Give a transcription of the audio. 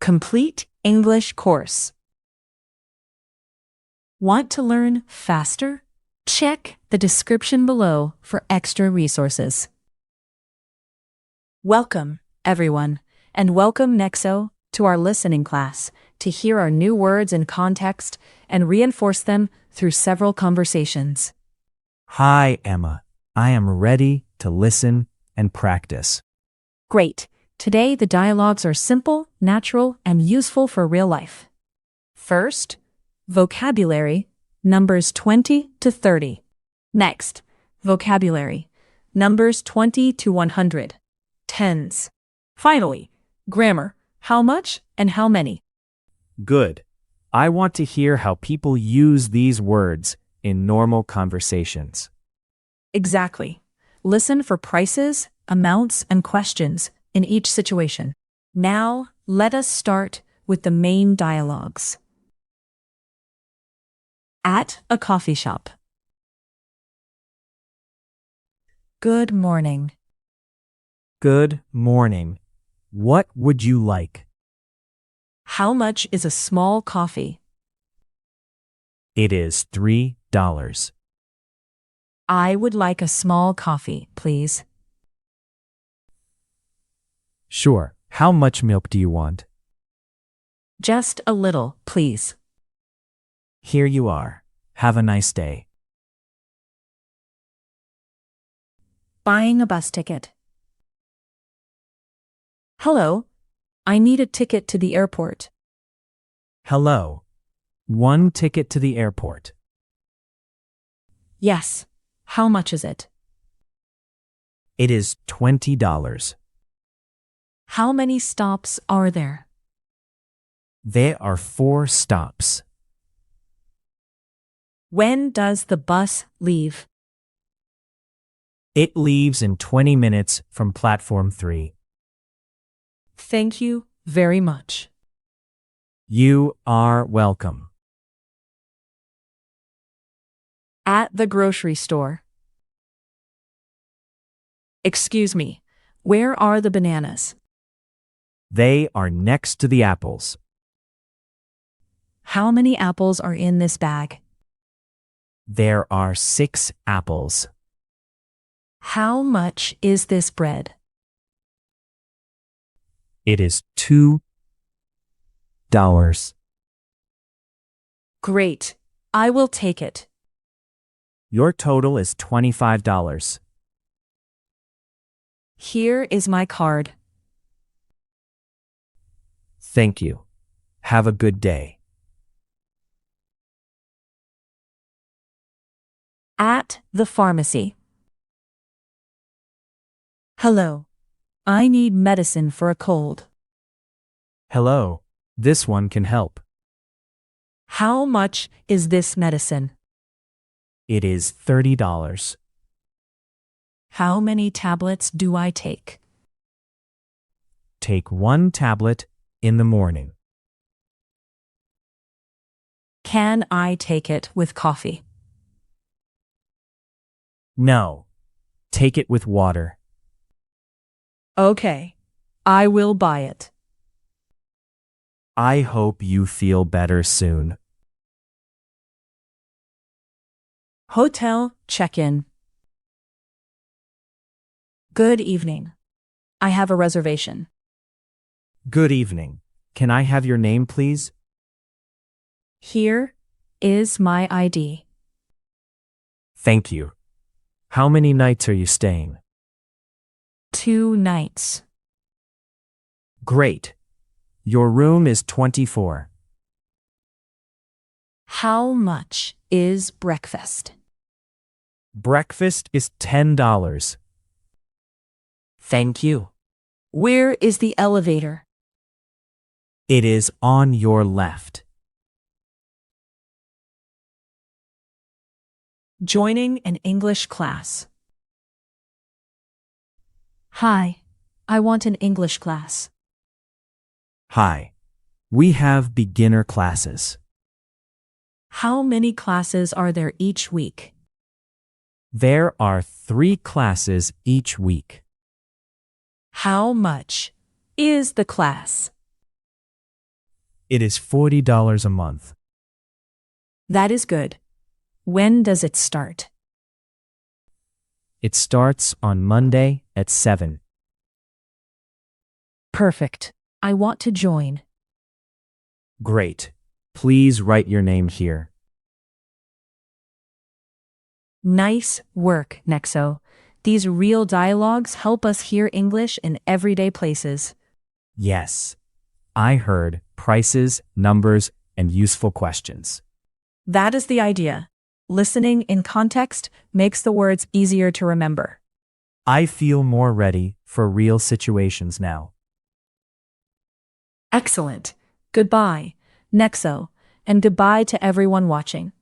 complete English course. Want to learn faster? Check the description below for extra resources. Welcome, everyone, and welcome Nexo to our listening class to hear our new words in context and reinforce them through several conversations. Hi, Emma. I am ready to listen and practice. Great. Today, the dialogues are simple, natural, and useful for real life. First, vocabulary, numbers 20 to 30. Next, vocabulary, numbers 20 to 100. Tens. Finally, grammar, how much and how many. Good. I want to hear how people use these words in normal conversations. Exactly. Listen for prices, amounts, and questions in each situation. Now, let us start with the main dialogues. At a coffee shop. Good morning. Good morning. What would you like? How much is a small coffee? It is $3. I would like a small coffee, please. Sure. How much milk do you want? Just a little, please. Here you are. Have a nice day. Buying a bus ticket. Hello, I need a ticket to the airport. Hello. One ticket to the airport. Yes. How much is it? It is $20. How many stops are there? There are 4 stops. When does the bus leave? It leaves in 20 minutes from platform 3. Thank you very much. You are welcome. At the grocery store. Excuse me, where are the bananas? They are next to the apples. How many apples are in this bag? There are 6 apples. How much is this bread? It is $2. Great, I will take it. Your total is $25. Here is my card. Thank you. Have a good day. At the pharmacy. Hello, I need medicine for a cold. Hello. This one can help. How much is this medicine? It is $30. How many tablets do I take? Take 1 tablet in the morning. Can I take it with coffee? No. Take it with water. Okay, I will buy it. I hope you feel better soon. Hotel check-in. Good evening. I have a reservation. Good evening. Can I have your name, please? Here is my ID. Thank you. How many nights are you staying? 2 nights. Great. Your room is 24. How much is breakfast? Breakfast is $10. Thank you. Where is the elevator? It is on your left. Joining an English class. Hi, I want an English class. Hi. We have beginner classes. How many classes are there each week? There are 3 classes each week. How much is the class? It is $40 a month. That is good. When does it start? It starts on Monday at 7. Perfect. I want to join. Great. Please write your name here. Nice work, Nexo. These real dialogues help us hear English in everyday places. Yes. I heard prices, numbers, and useful questions. That is the idea. Listening in context makes the words easier to remember. I feel more ready for real situations now. Excellent. Goodbye, Nexo, and goodbye to everyone watching.